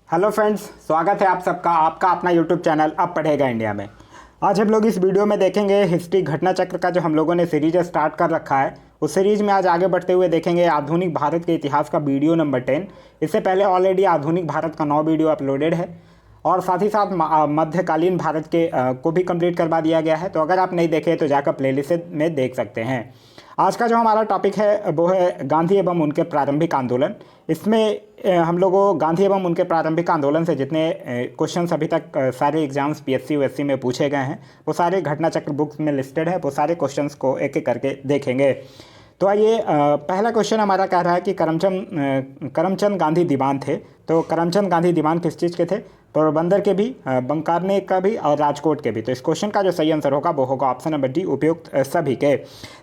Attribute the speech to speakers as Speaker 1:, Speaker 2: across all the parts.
Speaker 1: Hello friends, स्वागत है आप सबका आपका अपना यूट्यूब चैनल अब पढ़ेगा इंडिया में। आज हम लोग इस वीडियो में देखेंगे हिस्ट्री घटना चक्र का जो हम लोगों ने सीरीज स्टार्ट कर रखा है। उस सीरीज में आज आगे बढ़ते हुए देखेंगे आधुनिक भारत के इतिहास का वीडियो नंबर 10। इससे पहले ऑलरेडी आधुनिक भारत का 9 वीडियो अपलोडेड है और साथ ही साथ मध्यकालीन भारत के को भी कंप्लीट करवा दिया गया है। तो अगर आप नहीं देखे तो जाकर प्लेलिस्ट में देख सकते हैं। आज का जो हमारा टॉपिक है वो है गांधी एवं उनके प्रारंभिक आंदोलन। इसमें हम लोगों गांधी एवं उनके प्रारंभिक आंदोलन से जितने क्वेश्चंस अभी तक सारे एग्जाम्स पीएससी यूएससी में पूछे गए हैं वो सारे घटना चक्र बुक्स में लिस्टेड है। वो सारे क्वेश्चंस को एक एक करके देखेंगे। तो आइए, पहला क्वेश्चन हमारा कह रहा है कि करमचंद गांधी दीवान थे। तो करमचंद गांधी दीवान किस चीज़ के थे? पोरबंदर के भी, बंकारने का भी और राजकोट के भी। तो इस क्वेश्चन का जो सही आंसर होगा वो होगा ऑप्शन नंबर डी, उपयुक्त सभी के।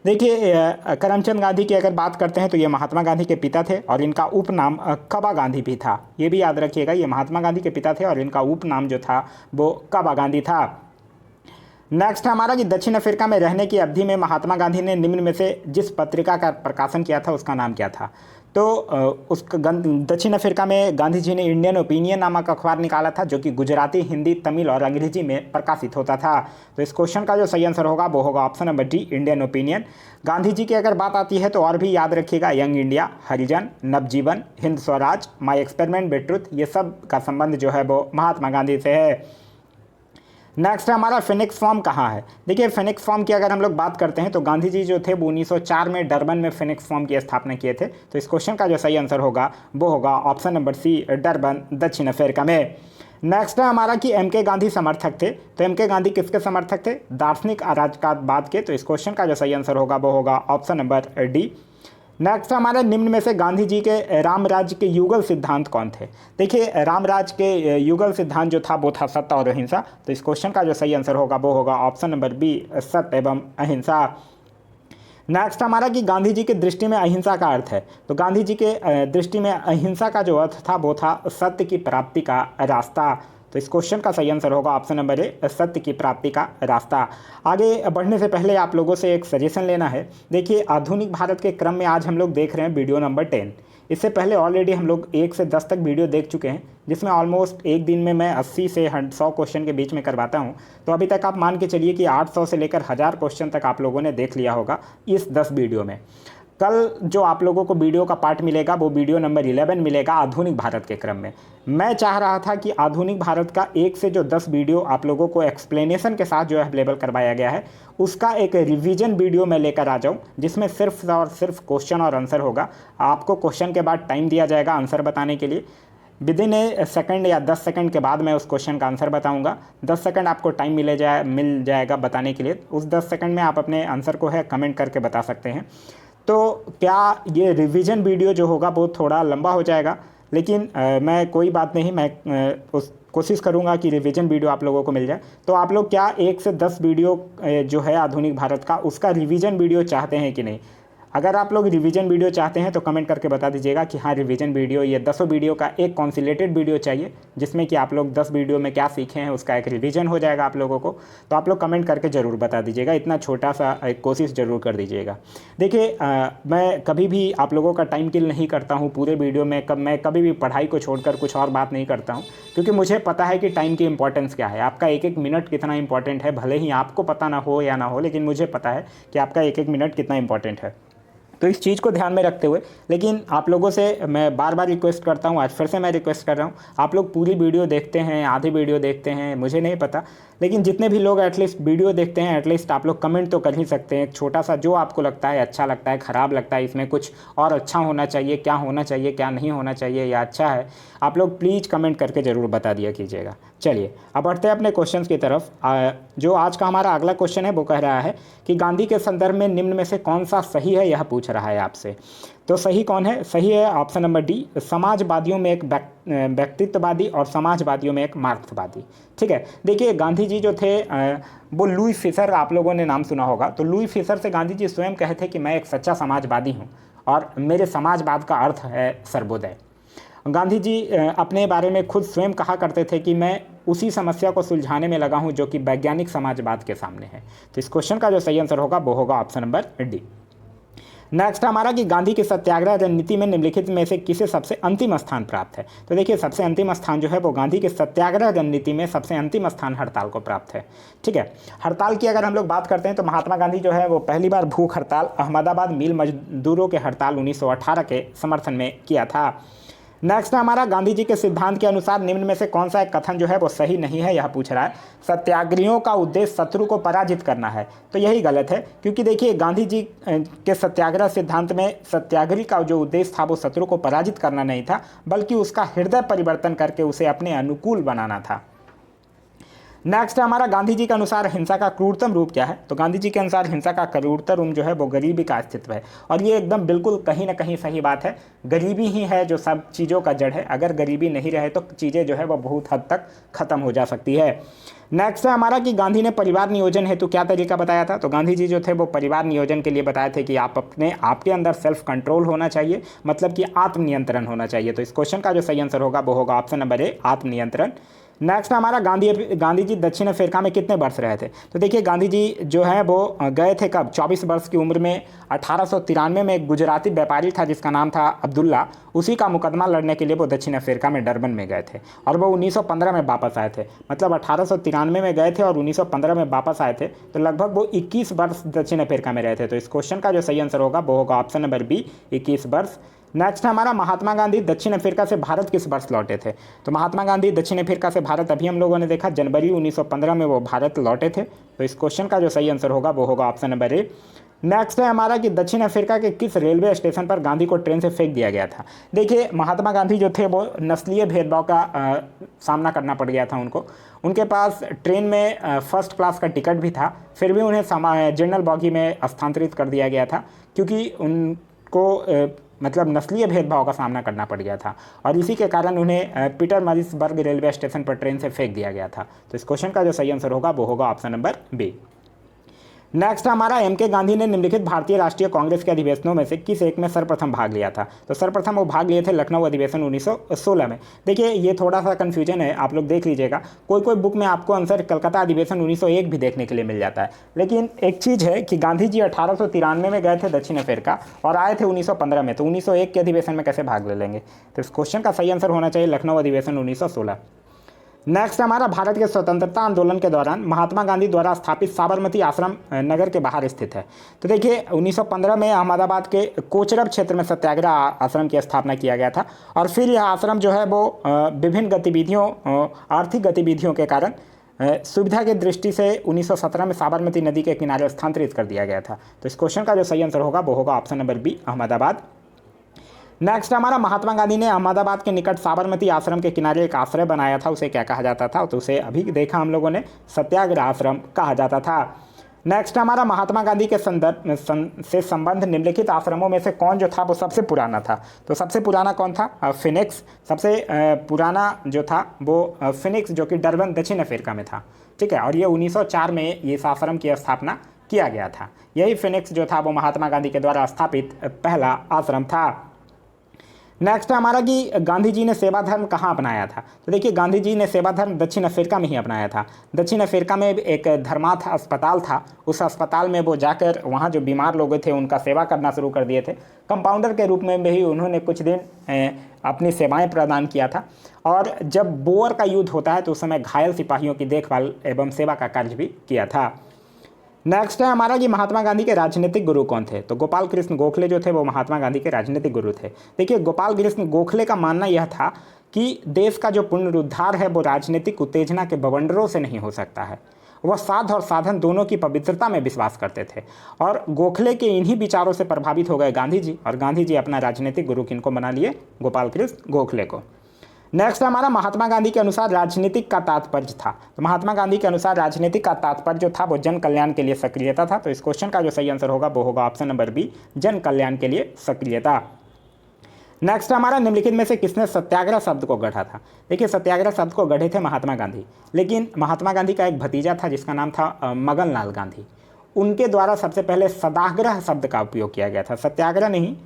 Speaker 1: देखिए, करमचंद गांधी की अगर बात करते हैं तो ये महात्मा गांधी के पिता थे और इनका उपनाम कबा गांधी भी था। ये भी याद रखिएगा, ये महात्मा गांधी के पिता थे और इनका उपनाम जो था वो कबा गांधी था। नेक्स्ट है हमारा कि दक्षिण अफ्रीका में रहने की अवधि में महात्मा गांधी ने निम्न में से जिस पत्रिका का प्रकाशन किया था उसका नाम क्या था? तो दक्षिण अफ्रीका में गांधी जी ने इंडियन ओपिनियन नामक अखबार निकाला था जो कि गुजराती, हिंदी, तमिल और अंग्रेजी में प्रकाशित होता था। तो इस क्वेश्चन का जो सही आंसर होगा वो होगा option number D, Indian opinion. Gandhi ji की अगर बात आती है तो और भी याद रखिएगा, young India, Harijan, Navajivan, Hind Swaraj, my experiment with truth, ये सब का संबंध जो है वो महात्मा गांधी से है। नेक्स्ट है हमारा फिनिक्स फॉर्म कहाँ है? देखिए, फिनिक्स फॉर्म की अगर हम लोग बात करते हैं तो गांधी जी जो थे वो 1904 में डरबन में फिनिक्स फॉर्म की स्थापना किए थे। तो इस क्वेश्चन का जो सही आंसर होगा वो होगा ऑप्शन नंबर सी, डरबन, दक्षिण अफ्रीका में। नेक्स्ट है हमारा कि एम.के. गांधी समर्थक थे। तो एम.के. गांधी किसके समर्थक थे? दार्शनिक अराजकतावाद के। तो इस क्वेश्चन का जो सही आंसर होगा वो होगा ऑप्शन नंबर डी। नेक्स्ट हमारे निम्न में से गांधी जी के राम राज्य के युगल सिद्धांत कौन थे? देखिए, राम राज्य के युगल सिद्धांत जो था वो था सत्य और अहिंसा। तो इस क्वेश्चन का जो सही आंसर होगा वो होगा ऑप्शन नंबर बी, सत्य एवं अहिंसा। नेक्स्ट हमारा कि गांधी जी के दृष्टि में अहिंसा का अर्थ है। तो गांधी जी के दृष्टि में अहिंसा का जो अर्थ था वो था सत्य की प्राप्ति का रास्ता। तो इस क्वेश्चन का सही आंसर होगा ऑप्शन नंबर ए, सत्य की प्राप्ति का रास्ता। आगे बढ़ने से पहले आप लोगों से एक सजेशन लेना है। देखिए, आधुनिक भारत के क्रम में आज हम लोग देख रहे हैं वीडियो नंबर 10। इससे पहले ऑलरेडी हम लोग 1 से 10 तक वीडियो देख चुके हैं, जिसमें ऑलमोस्ट एक दिन में मैं 80 से 100 क्वेश्चन के बीच में करवाता हूं। तो अभी तक आप मान के चलिए कि 800 से लेकर 1000 क्वेश्चन तक आप लोगों ने देख लिया होगा इस 10 वीडियो में। कल जो आप लोगों को वीडियो का पार्ट मिलेगा वो वीडियो नंबर 11 मिलेगा आधुनिक भारत के क्रम में। मैं चाह रहा था कि आधुनिक भारत का 1 से जो 10 वीडियो आप लोगों को एक्सप्लेनेशन के साथ जो अवेलेबल करवाया गया है उसका एक रिवीजन वीडियो मैं लेकर आ जाऊं, जिसमें सिर्फ और सिर्फ क्वेश्चन और आंसर होगा। आपको क्वेश्चन के बाद टाइम दिया जाएगा आंसर बताने के लिए। विद इन ए सेकंड या 10 सेकंड के बाद मैं उस क्वेश्चन का आंसर बताऊंगा। 10 सेकंड आपको टाइम मिल जाएगा बताने के लिए। उस 10 सेकंड में आप अपने आंसर को है कमेंट करके बता सकते हैं। तो क्या ये रिवीजन वीडियो जो होगा वो थोड़ा लंबा हो जाएगा, लेकिन मैं कोई बात नहीं, मैं उस कोशिश करूंगा कि रिवीजन वीडियो आप लोगों को मिल जाए। तो आप लोग क्या 1 से 10 वीडियो जो है आधुनिक भारत का उसका रिवीजन वीडियो चाहते हैं कि नहीं? अगर आप लोग रिवीजन वीडियो चाहते हैं तो कमेंट करके बता दीजिएगा कि हाँ, रिवीजन वीडियो, ये 10 वीडियो का एक कॉन्सिलेटेड वीडियो चाहिए जिसमें कि आप लोग 10 वीडियो में क्या सीखे हैं उसका एक रिवीजन हो जाएगा आप लोगों को। तो आप लोग कमेंट करके ज़रूर बता दीजिएगा, इतना छोटा सा एक कोशिश ज़रूर कर दीजिएगा। देखिए, मैं कभी भी आप लोगों का टाइम किल नहीं करता हूँ पूरे वीडियो में। मैं कभी भी पढ़ाई को छोड़कर कुछ और बात नहीं करता हूँ, क्योंकि मुझे पता है कि टाइम की इंपॉर्टेंस क्या है, आपका एक एक मिनट कितना इंपॉर्टेंट है। भले ही आपको पता ना हो या ना हो, लेकिन मुझे पता है कि आपका एक एक मिनट कितना इंपॉर्टेंट है। तो इस चीज़ को ध्यान में रखते हुए, लेकिन आप लोगों से मैं बार बार रिक्वेस्ट करता हूँ, आज फिर से मैं रिक्वेस्ट कर रहा हूँ, आप लोग पूरी वीडियो देखते हैं, आधी वीडियो देखते हैं, मुझे नहीं पता, लेकिन जितने भी लोग एटलीस्ट वीडियो देखते हैं एटलीस्ट आप लोग कमेंट तो कर ही सकते हैं। एक छोटा सा जो आपको लगता है, अच्छा लगता है, ख़राब लगता है, इसमें कुछ और अच्छा होना चाहिए, क्या होना चाहिए, क्या नहीं होना चाहिए, या अच्छा है, आप लोग प्लीज़ कमेंट करके ज़रूर बता दिया कीजिएगा। चलिए अब बढ़ते हैं अपने क्वेश्चन की तरफ। जो आज का हमारा अगला क्वेश्चन है वो कह रहा है कि गांधी के संदर्भ में निम्न में से कौन सा सही है, यह पूछ रहा है आपसे। तो सही कौन है? सही है ऑप्शन नंबर डी, समाजवादियों में एक व्यक्तित्ववादी और समाजवादियों में एक मार्क्सवादी। ठीक है, देखिए गांधी जी जो थे वो लुई फिशर, आप लोगों ने नाम सुना होगा। तो लुई फिशर से गांधी जी स्वयं कहे थे कि मैं एक सच्चा समाजवादी हूँ और मेरे समाजवाद का अर्थ है सर्वोदय। गांधी जी अपने बारे में खुद स्वयं कहा करते थे कि मैं उसी समस्या को सुलझाने में लगा हूं जो कि वैज्ञानिक समाजवाद के सामने है। तो इस क्वेश्चन का जो सही आंसर होगा वो होगा ऑप्शन नंबर डी। नेक्स्ट हमारा कि गांधी की सत्याग्रह रणनीति में निम्नलिखित में से किसे सबसे अंतिम स्थान प्राप्त है। तो देखिए सबसे अंतिम स्थान जो है वो गांधी की सत्याग्रह रणनीति में सबसे अंतिम स्थान हड़ताल को प्राप्त है। ठीक है, हड़ताल की अगर हम लोग बात करते हैं तो महात्मा गांधी जो है वो पहली बार भूख हड़ताल अहमदाबाद मिल मजदूरों के हड़ताल 1918 के समर्थन में किया था। नेक्स्ट हमारा गांधी जी के सिद्धांत के अनुसार निम्न में से कौन सा एक कथन जो है वो सही नहीं है, यह पूछ रहा है। सत्याग्रहियों का उद्देश्य शत्रु को पराजित करना है, तो यही गलत है, क्योंकि देखिए गांधी जी के सत्याग्रह सिद्धांत में सत्याग्रही का जो उद्देश्य था वो शत्रु को पराजित करना नहीं था, बल्कि उसका हृदय परिवर्तन करके उसे अपने अनुकूल बनाना था। नेक्स्ट हमारा गांधी जी के अनुसार हिंसा का क्रूरतम रूप क्या है। तो गांधी जी के अनुसार हिंसा का क्रूरतम रूप जो है वो गरीबी का अस्तित्व है, और ये एकदम बिल्कुल कहीं ना कहीं सही बात है। गरीबी ही है जो सब चीज़ों का जड़ है, अगर गरीबी नहीं रहे तो चीज़ें जो है वो बहुत हद तक ख़त्म हो जा सकती है। नेक्स्ट है हमारा कि गांधी ने परिवार नियोजन हेतु क्या तरीका बताया था। तो गांधी जी जो थे वो परिवार नियोजन के लिए बताए थे कि आपके अंदर सेल्फ कंट्रोल होना चाहिए, मतलब कि आत्मनियंत्रण होना चाहिए। तो इस क्वेश्चन का जो सही आंसर होगा वो होगा ऑप्शन नंबर ए, आत्मनियंत्रण। नेक्स्ट हमारा गांधी जी दक्षिण अफ्रीका में कितने वर्ष रहे थे। तो देखिए गांधी जी जो है वो गए थे कब, 24 वर्ष की उम्र में 1893 में एक गुजराती व्यापारी था जिसका नाम था अब्दुल्ला, उसी का मुकदमा लड़ने के लिए वो दक्षिण अफ्रीका में डरबन में गए थे, और वो 1915 में वापस आए थे। मतलब 1893 में गए थे और 1915 में वापस आए थे, तो लगभग वो 21 वर्ष दक्षिण अफ्रीका में रहे थे। तो इस क्वेश्चन का जो सही आंसर होगा वो होगा ऑप्शन नंबर बी, 21 वर्ष। नेक्स्ट हमारा महात्मा गांधी दक्षिण अफ्रीका से भारत किस वर्ष लौटे थे। तो महात्मा गांधी दक्षिण अफ्रीका से भारत अभी हम लोगों ने देखा जनवरी 1915 में वो भारत लौटे थे। तो इस क्वेश्चन का जो सही आंसर होगा वो होगा ऑप्शन नंबर ए। नेक्स्ट है हमारा कि दक्षिण अफ्रीका के किस रेलवे स्टेशन पर गांधी को ट्रेन से फेंक दिया गया था। देखिए महात्मा गांधी जो थे वो नस्लीय भेदभाव का सामना करना पड़ गया था उनको। उनके पास ट्रेन में फर्स्ट क्लास का टिकट भी था, फिर भी उन्हें जनरल बॉगी में स्थानांतरित कर दिया गया था, क्योंकि उनको मतलब नस्लीय भेदभाव का सामना करना पड़ गया था, और इसी के कारण उन्हें पीटरमारिट्सबर्ग रेलवे स्टेशन पर ट्रेन से फेंक दिया गया था। तो इस क्वेश्चन का जो सही आंसर होगा वो होगा ऑप्शन नंबर बी। नेक्स्ट हमारा M.K. गांधी ने निम्नलिखित भारतीय राष्ट्रीय कांग्रेस के अधिवेशनों में से किस एक में सर्वप्रथम भाग लिया था। तो सर्वप्रथम वो भाग लिए थे लखनऊ अधिवेशन 1916 में। देखिए ये थोड़ा सा कन्फ्यूजन है, आप लोग देख लीजिएगा, कोई बुक में आपको आंसर कलकत्ता अधिवेशन 1901 भी देखने के लिए मिल जाता है, लेकिन एक चीज़ है कि गांधी जी 1893 में गए थे दक्षिण अफ्रीका और आए थे 1915 में, तो 1901 के अधिवेशन में कैसे भाग ले लेंगे। तो इस क्वेश्चन का सही आंसर होना चाहिए लखनऊ अधिवेशन 1916। नेक्स्ट हमारा भारत के स्वतंत्रता आंदोलन के दौरान महात्मा गांधी द्वारा स्थापित साबरमती आश्रम नगर के बाहर स्थित है। तो देखिए 1915 में अहमदाबाद के कोचरब क्षेत्र में सत्याग्रह आश्रम की स्थापना किया गया था, और फिर यह आश्रम जो है वो विभिन्न गतिविधियों आर्थिक गतिविधियों के कारण सुविधा की दृष्टि से 1917 में साबरमती नदी के किनारे स्थानांतरित कर दिया गया था। तो इस क्वेश्चन का जो सही आंसर होगा वो होगा option number B, Ahmedabad. Next हमारा महात्मा गांधी ने अहमदाबाद के निकट साबरमती आश्रम के किनारे एक आश्रय बनाया था, उसे क्या कहा जाता था। तो उसे अभी देखा हम लोगों ने, सत्याग्रह आश्रम कहा जाता था। नेक्स्ट हमारा महात्मा गांधी के संदर्भ से संबंध निम्नलिखित आश्रमों में से कौन जो था वो सबसे पुराना था। तो सबसे पुराना कौन था, फिनिक्स। सबसे पुराना जो था वो फिनिक्स, जो कि डरबन दक्षिण अफ्रीका में था। ठीक है, और ये 1904 में ये आश्रम की स्थापना किया गया था। यही फिनिक्स जो था वो महात्मा गांधी के द्वारा स्थापित पहला आश्रम था। नेक्स्ट हमारा कि गांधी जी ने सेवा धर्म कहाँ अपनाया था। तो देखिए गांधी जी ने सेवा धर्म दक्षिण अफ्रीका में ही अपनाया था। दक्षिण अफ्रीका में एक धर्मार्थ अस्पताल था, उस अस्पताल में वो जाकर वहाँ जो बीमार लोग थे उनका सेवा करना शुरू कर दिए थे। कंपाउंडर के रूप में भी उन्होंने कुछ दिन अपनी सेवाएं प्रदान किया था, और जब बोअर का युद्ध होता है तो उस समय घायल सिपाहियों की देखभाल एवं सेवा का कार्य भी किया था। नेक्स्ट है हमारा कि महात्मा गांधी के राजनीतिक गुरु कौन थे। तो गोपाल कृष्ण गोखले जो थे वो महात्मा गांधी के राजनीतिक गुरु थे। देखिए गोपाल कृष्ण गोखले का मानना यह था कि देश का जो पुनरुद्धार है वो राजनीतिक उत्तेजना के बवंडरों से नहीं हो सकता है। वह साध और साधन दोनों की पवित्रता में विश्वास करते थे, और गोखले के इन्हीं विचारों से प्रभावित हो गए गांधी जी, और गांधी जी अपना राजनीतिक गुरु किनको बना लिए, गोपाल कृष्ण गोखले को। नेक्स्ट हमारा महात्मा गांधी के अनुसार राजनीतिक का तात्पर्य था। तो महात्मा गांधी के अनुसार राजनीतिक का तात्पर्य जो था वो जन कल्याण के लिए सक्रियता था। तो इस क्वेश्चन का जो सही आंसर होगा वो होगा ऑप्शन नंबर बी, जन कल्याण के लिए सक्रियता। नेक्स्ट हमारा निम्नलिखित में से किसने सत्याग्रह शब्द को गढ़ा था। देखिए सत्याग्रह शब्द को गढ़े थे महात्मा गांधी, लेकिन महात्मा गांधी का एक भतीजा था जिसका नाम था मगन लाल गांधी। उनके द्वारा सबसे पहले सदाग्रह शब्द का उपयोग किया गया था। सत्याग्रह नहीं,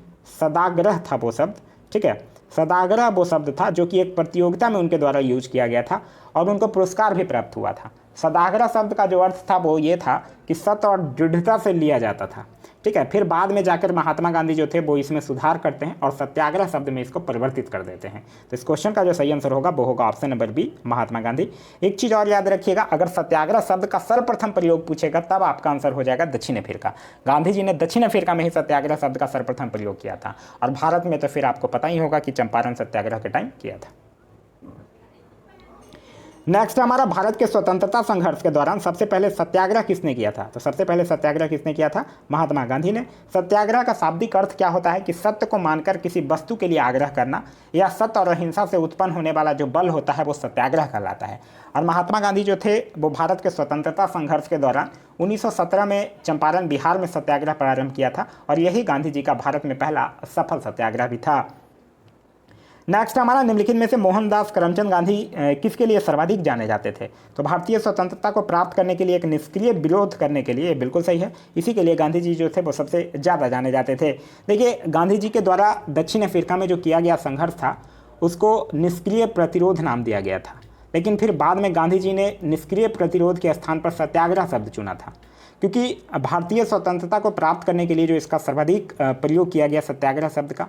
Speaker 1: सदाग्रह था वो शब्द। ठीक है, सदाग्रह वो शब्द था जो कि एक प्रतियोगिता में उनके द्वारा यूज किया गया था, और उनको पुरस्कार भी प्राप्त हुआ था। सदाग्रह शब्द का जो अर्थ था वो ये था कि सत्य और दृढ़ता से लिया जाता था। ठीक है। फिर बाद में जाकर महात्मा गांधी जो थे वो इसमें सुधार करते हैं और सत्याग्रह शब्द में इसको परिवर्तित कर देते हैं। तो इस क्वेश्चन का जो सही आंसर होगा वो होगा option number B, Mahatma Gandhi. एक चीज़ और याद रखिएगा, अगर सत्याग्रह शब्द का सर्वप्रथम प्रयोग पूछेगा तब आपका आंसर हो जाएगा दक्षिण अफ्रीका। गांधी जी ने दक्षिण अफ्रीका में ही सत्याग्रह शब्द का सर्वप्रथम प्रयोग किया था, और भारत में तो फिर आपको पता ही होगा कि चंपारण सत्याग्रह के टाइम किया था। नेक्स्ट हमारा, भारत के स्वतंत्रता संघर्ष के दौरान सबसे पहले सत्याग्रह किसने किया था? तो सबसे पहले सत्याग्रह किसने किया था? महात्मा गांधी ने। सत्याग्रह का शाब्दिक अर्थ क्या होता है कि सत्य को मानकर किसी वस्तु के लिए आग्रह करना, या सत्य और अहिंसा से उत्पन्न होने वाला जो बल होता है वो सत्याग्रह कहलाता है। और महात्मा गांधी जो थे वो भारत के स्वतंत्रता संघर्ष के दौरान 1917 में चंपारण बिहार में सत्याग्रह प्रारंभ किया था, और यही गांधी जी का भारत में पहला सफल सत्याग्रह भी था। नेक्स्ट हमारा, निम्नलिखित में से मोहनदास करमचंद गांधी किसके लिए सर्वाधिक जाने जाते थे? तो भारतीय स्वतंत्रता को प्राप्त करने के लिए एक निष्क्रिय विरोध करने के लिए, बिल्कुल सही है, इसी के लिए गांधी जी जो थे वो सबसे ज़्यादा जाने जाते थे। देखिए, गांधी जी के द्वारा दक्षिण अफ्रीका में जो किया गया संघर्ष था उसको निष्क्रिय प्रतिरोध नाम दिया गया था, लेकिन फिर बाद में गांधी जी ने निष्क्रिय प्रतिरोध के स्थान पर सत्याग्रह शब्द चुना था, क्योंकि भारतीय स्वतंत्रता को प्राप्त करने के लिए जो इसका सर्वाधिक प्रयोग किया गया सत्याग्रह शब्द का,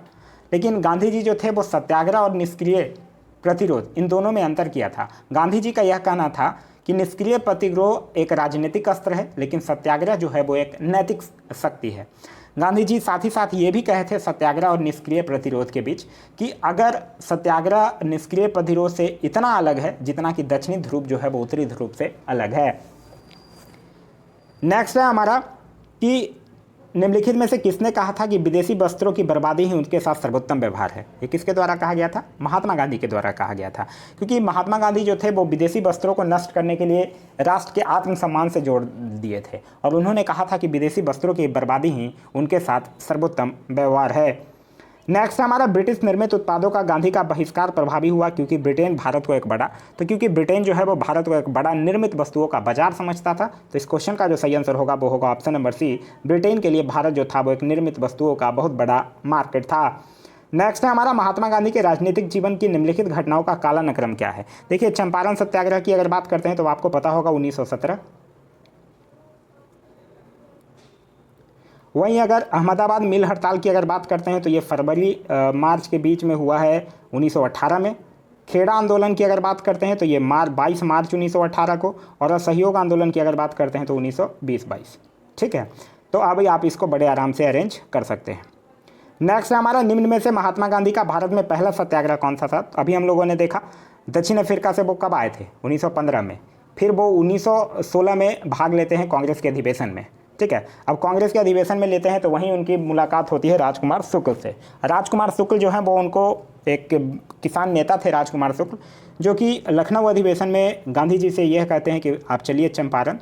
Speaker 1: लेकिन गांधी जी जो थे वो सत्याग्रह और निष्क्रिय प्रतिरोध इन दोनों में अंतर किया था। गांधी जी का यह कहना था कि निष्क्रिय प्रतिरोध एक राजनीतिक अस्त्र है, लेकिन सत्याग्रह जो है वो एक नैतिक शक्ति है। गांधी जी साथ ही साथ ये भी कहे थे सत्याग्रह और निष्क्रिय प्रतिरोध के बीच कि अगर सत्याग्रह निष्क्रिय प्रतिरोध से इतना अलग है जितना कि दक्षिणी ध्रुव जो है वो उत्तरी ध्रुव से अलग है। नेक्स्ट है हमारा कि निम्नलिखित में से किसने कहा था कि विदेशी वस्त्रों की बर्बादी ही उनके साथ सर्वोत्तम व्यवहार है? ये किसके द्वारा कहा गया था? महात्मा गांधी के द्वारा कहा गया था, क्योंकि महात्मा गांधी जो थे वो विदेशी वस्त्रों को नष्ट करने के लिए राष्ट्र के आत्मसम्मान से जोड़ दिए थे, और उन्होंने कहा था कि विदेशी वस्त्रों की बर्बादी ही उनके साथ सर्वोत्तम व्यवहार है। नेक्स्ट हमारा, ब्रिटिश निर्मित उत्पादों का गांधी का बहिष्कार प्रभावी हुआ क्योंकि ब्रिटेन भारत को एक बड़ा, तो क्योंकि ब्रिटेन जो है वो भारत को एक बड़ा निर्मित वस्तुओं का बाजार समझता था। तो इस क्वेश्चन का जो सही आंसर होगा वो होगा ऑप्शन नंबर सी, ब्रिटेन के लिए भारत जो था वो एक निर्मित वस्तुओं का बहुत बड़ा मार्केट था। नेक्स्ट है हमारा, महात्मा गांधी के राजनीतिक जीवन की निम्नलिखित घटनाओं का कालानुक्रम क्या है? देखिए, चंपारण सत्याग्रह की अगर बात करते हैं तो आपको पता होगा 1917। वहीं अगर अहमदाबाद मिल हड़ताल की अगर बात करते हैं तो ये फरवरी मार्च के बीच में हुआ है 1918 में। खेड़ा आंदोलन की अगर बात करते हैं तो ये 22 मार्च 1918 को, और असहयोग आंदोलन की अगर बात करते हैं तो 1920-22। ठीक है, तो अब आप इसको बड़े आराम से अरेंज कर सकते हैं। नेक्स्ट हमारा, निम्न में से महात्मा गांधी का भारत में पहला सत्याग्रह कौन सा था? अभी हम लोगों ने देखा दक्षिण अफ्रीका से वो कब आए थे? 1915 में। फिर वो 1916 में भाग लेते हैं कांग्रेस के अधिवेशन में। ठीक है, अब कांग्रेस के अधिवेशन में लेते हैं तो वहीं उनकी मुलाकात होती है राजकुमार शुक्ल से। राजकुमार शुक्ल जो है वो उनको एक किसान नेता थे राजकुमार शुक्ल, जो कि लखनऊ अधिवेशन में गांधी जी से यह कहते हैं कि आप चलिए चंपारण,